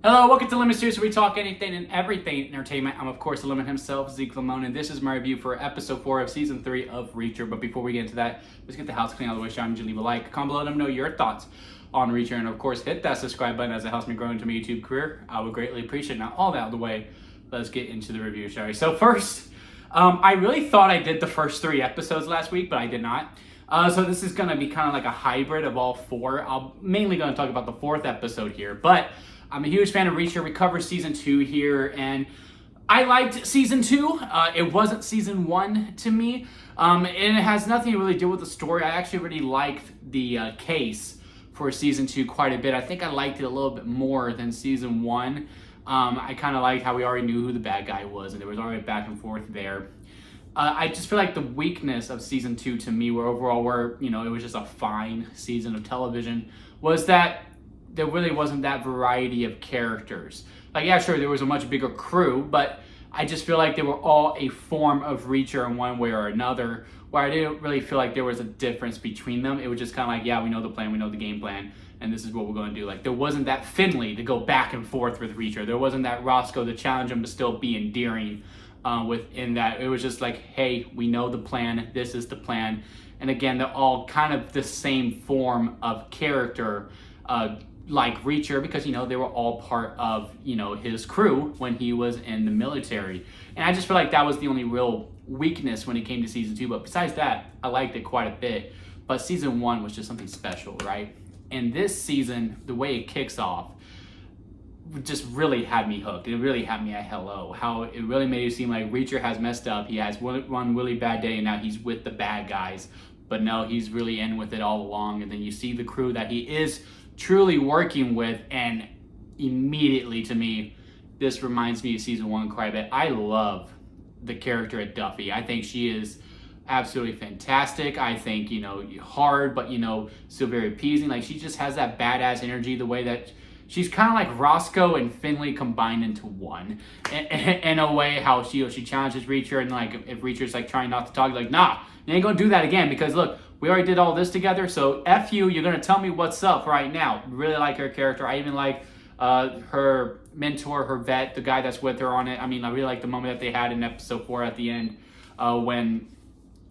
Hello, welcome to Lemon Series, where we talk anything and everything entertainment. I'm, of course, the Lemon himself, Zeke Lamone, and this is my review for episode 4 of season 3 of Reacher. But before we get into that, let's get the house clean out of the way. Sean, you leave a like, comment below, let them know your thoughts on Reacher, and of course, hit that subscribe button as it helps me grow into my YouTube career. I would greatly appreciate it. Now, all that out of the way, let's get into the review, shall we? So first, I really thought I did the first 3 episodes last week, but I did not. So this is going to be kind of like a hybrid of all 4. I'm mainly going to talk about the 4th episode here, but I'm a huge fan of Reacher. We covered season 2 here, and I liked season 2. It wasn't season 1 to me, and it has nothing to really do with the story. I actually really liked the case for season 2 quite a bit. I think I liked it a little bit more than season 1. I kind of liked how we already knew who the bad guy was, and there was already back and forth there. I just feel like the weakness of season 2 to me, where it was just a fine season of television, was that there really wasn't that variety of characters. Like, yeah, sure, there was a much bigger crew, but I just feel like they were all a form of Reacher in one way or another, where I didn't really feel like there was a difference between them. It was just kind of like, yeah, we know the plan, we know the game plan, and this is what we're going to do. Like, there wasn't that Finley to go back and forth with Reacher. There wasn't that Roscoe to challenge him to still be endearing within that. It was just like, hey, we know the plan, this is the plan. And again, they're all kind of the same form of character, like Reacher, because they were all part of his crew when he was in the military. And I just feel like that was the only real weakness when it came to season 2. But besides that, I liked it quite a bit. But season 1 was just something special, right? And this season, the way it kicks off, just really had me hooked. It really had me at hello. How it really made it seem like Reacher has messed up. He has one really bad day, and now he's with the bad guys. But no, he's really in with it all along. And then you see the crew that he is truly working with, and immediately, to me, this reminds me of season 1 quite a bit. I love the character of Duffy. I think she is absolutely fantastic. I think, hard, but, still very appeasing. Like, she just has that badass energy, the way that she's kind of like Roscoe and Finley combined into one. In a way, how she challenges Reacher, and like if Reacher's like trying not to talk, like, nah, you ain't gonna do that again, because look, we already did all this together, so F you, you're gonna tell me what's up right now. Really like her character. I even like her mentor, her vet, the guy that's with her on it. I mean, I really like the moment that they had in episode 4 at the end, when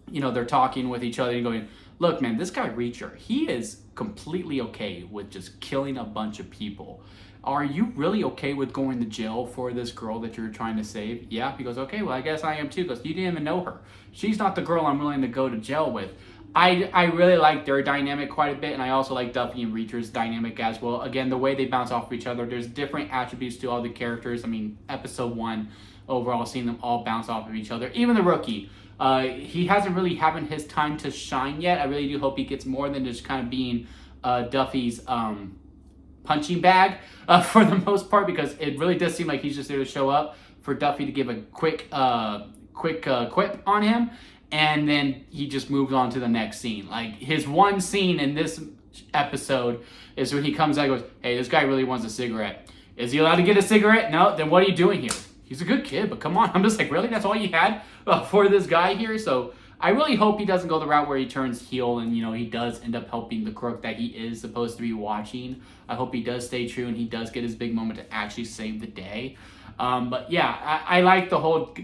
they're talking with each other and going, look, man, this guy Reacher, he is completely okay with just killing a bunch of people. Are you really okay with going to jail for this girl that you're trying to save? Yeah. He goes, okay, well, I guess I am too, because you didn't even know her. She's not the girl I'm willing to go to jail with. I really like their dynamic quite a bit, and I also like Duffy and Reacher's dynamic as well. Again, the way they bounce off of each other, there's different attributes to all the characters. I mean, episode 1, overall, seeing them all bounce off of each other. Even the rookie, he hasn't really having his time to shine yet. I really do hope he gets more than just kind of being Duffy's punching bag for the most part, because it really does seem like he's just there to show up for Duffy to give a quick quip on him, and then he just moves on to the next scene. Like, his one scene in this episode is when he comes out and goes, hey, this guy really wants a cigarette. Is he allowed to get a cigarette? No? Then what are you doing here? He's a good kid, but come on. I'm just like, really? That's all you had for this guy here? So I really hope he doesn't go the route where he turns heel and, he does end up helping the crook that he is supposed to be watching. I hope he does stay true and he does get his big moment to actually save the day. But yeah, I like the whole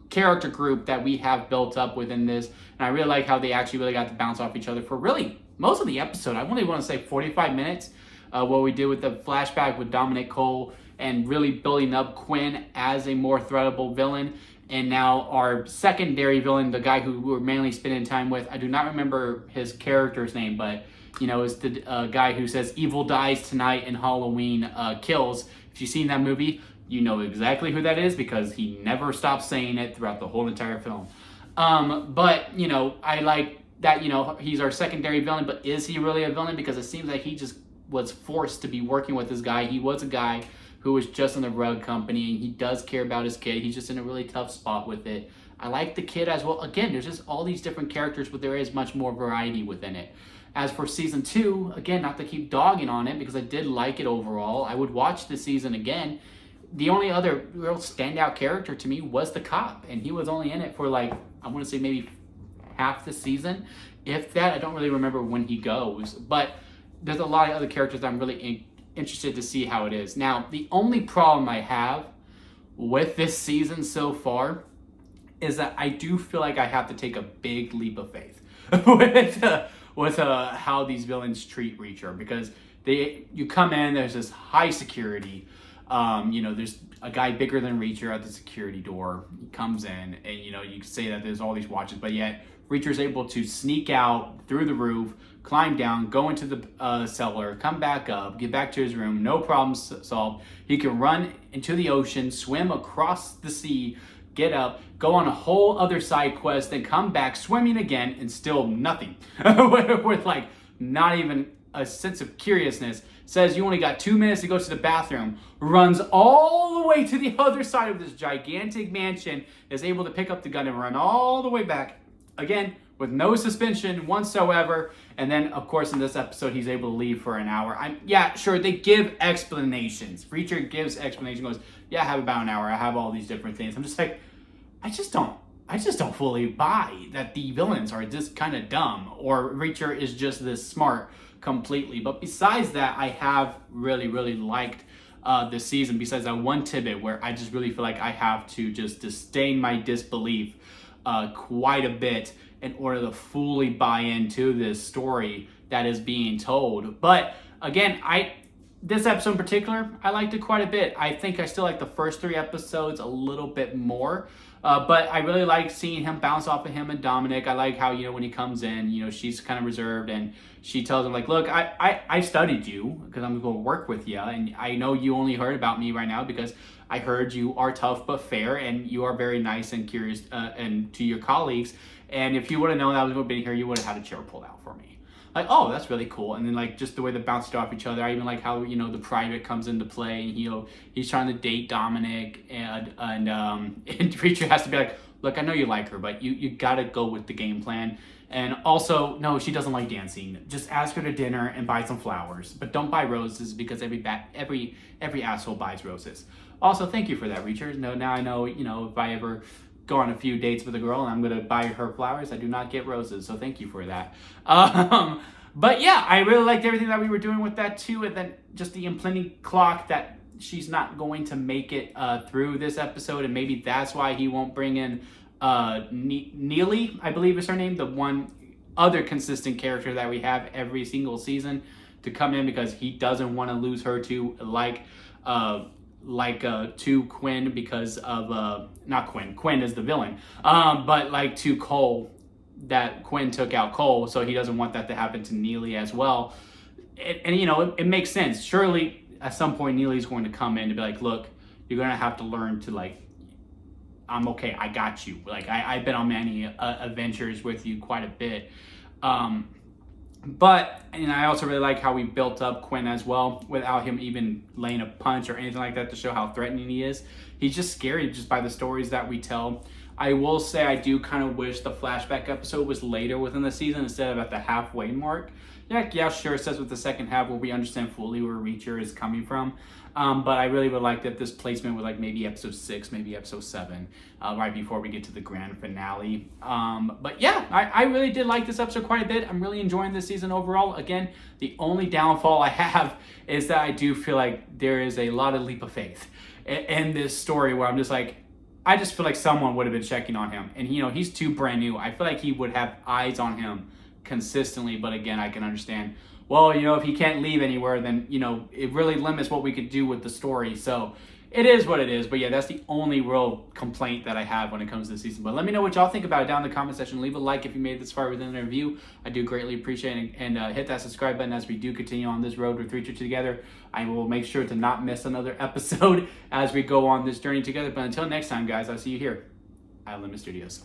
character group that we have built up within this. And I really like how they actually really got to bounce off each other for really most of the episode. I only want to say 45 minutes, what we did with the flashback with Dominic Cole and really building up Quinn as a more threatable villain. And now our secondary villain, the guy who we're mainly spending time with, I do not remember his character's name, but is the guy who says evil dies tonight and Halloween kills. If you've seen that movie, you know exactly who that is, because he never stops saying it throughout the whole entire film. But I like that, he's our secondary villain, but is he really a villain? Because it seems like he just was forced to be working with this guy. He was a guy who was just in the rug company, and he does care about his kid. He's just in a really tough spot with it. I like the kid as well. Again, there's just all these different characters, but there is much more variety within it. As for season 2, again, not to keep dogging on it, because I did like it overall. I would watch the season again. The only other real standout character to me was the cop, and he was only in it for I want to say maybe half the season. If that, I don't really remember when he goes, but there's a lot of other characters that I'm really interested to see how it is. Now, the only problem I have with this season so far is that I do feel like I have to take a big leap of faith with how these villains treat Reacher, because you come in, there's this high security, there's a guy bigger than Reacher at the security door. He comes in, and you say that there's all these watches, but yet Reacher's able to sneak out through the roof, climb down, go into the cellar, come back up, get back to his room, no problems solved. He can run into the ocean, swim across the sea, get up, go on a whole other side quest, then come back swimming again, and still nothing. with like not even a sense of curiousness. Says you only got 2 minutes to go to the bathroom, runs all the way to the other side of this gigantic mansion, is able to pick up the gun and run all the way back, again, with no suspension whatsoever. And then, of course, in this episode, he's able to leave for an hour. Sure, they give explanations. Reacher gives explanation, goes, yeah, I have about an hour, I have all these different things. I'm just like, I just don't fully buy that the villains are just kind of dumb, or Reacher is just this smart completely. But besides that, I have really, really liked this season, besides that one tidbit where I just really feel like I have to just sustain my disbelief quite a bit in order to fully buy into this story that is being told. But again, this episode in particular, I liked it quite a bit. I think I still like the first 3 episodes a little bit more. But I really like seeing him bounce off of him and Dominic. I like how, when he comes in, she's kind of reserved, and she tells him, like, look, I studied you because I'm going to work with you. And I know you only heard about me right now because I heard you are tough but fair, and you are very nice and curious and to your colleagues. And if you would have known that I was going to be here, you would have had a chair pulled out for me. Like, oh, that's really cool. And then, like, just the way they bounced off each other. I even like how, the private comes into play. And, he's trying to date Dominic, and Reacher has to be like, look, I know you like her, but you got to go with the game plan. And also, no, she doesn't like dancing. Just ask her to dinner and buy some flowers. But don't buy roses, because every asshole buys roses. Also, thank you for that, Reacher. No, now I know, if I ever go on a few dates with a girl and I'm going to buy her flowers, I do not get roses. So thank you for that. But yeah, I really liked everything that we were doing with that too. And then just the impending clock that she's not going to make it through this episode. And maybe that's why he won't bring in Neely, I believe is her name, the one other consistent character that we have every single season, to come in, because he doesn't want to lose her to to Quinn, because of not Quinn is the villain, but like to Cole, that Quinn took out Cole, so he doesn't want that to happen to Neely as well. It makes sense. Surely at some point Neely's going to come in to be like, look, you're going to have to learn to, like, I'm okay, I got you. Like, I've been on many adventures with you quite a bit. But I also really like how we built up Quinn as well, without him even laying a punch or anything like that, to show how threatening he is. He's just scary just by the stories that we tell. I will say I do kind of wish the flashback episode was later within the season instead of at the halfway mark. Yeah, sure, it says with the second half where we understand fully where Reacher is coming from. But I really would like that this placement was like maybe episode 6, maybe episode 7, right before we get to the grand finale. But yeah, I really did like this episode quite a bit. I'm really enjoying this season overall. Again, the only downfall I have is that I do feel like there is a lot of leap of faith in this story, where I'm just like, I just feel like someone would have been checking on him. And, he's too brand new. I feel like he would have eyes on him consistently. But again, I can understand, well, if he can't leave anywhere, then, it really limits what we could do with the story. So it is what it is. But yeah, that's the only real complaint that I have when it comes to this season. But let me know what y'all think about it down in the comment section. Leave a like if you made it this far within the review. I do greatly appreciate it. And hit that subscribe button as we do continue on this road with Reacher together. I will make sure to not miss another episode as we go on this journey together. But until next time, guys, I'll see you here at Limit Studios.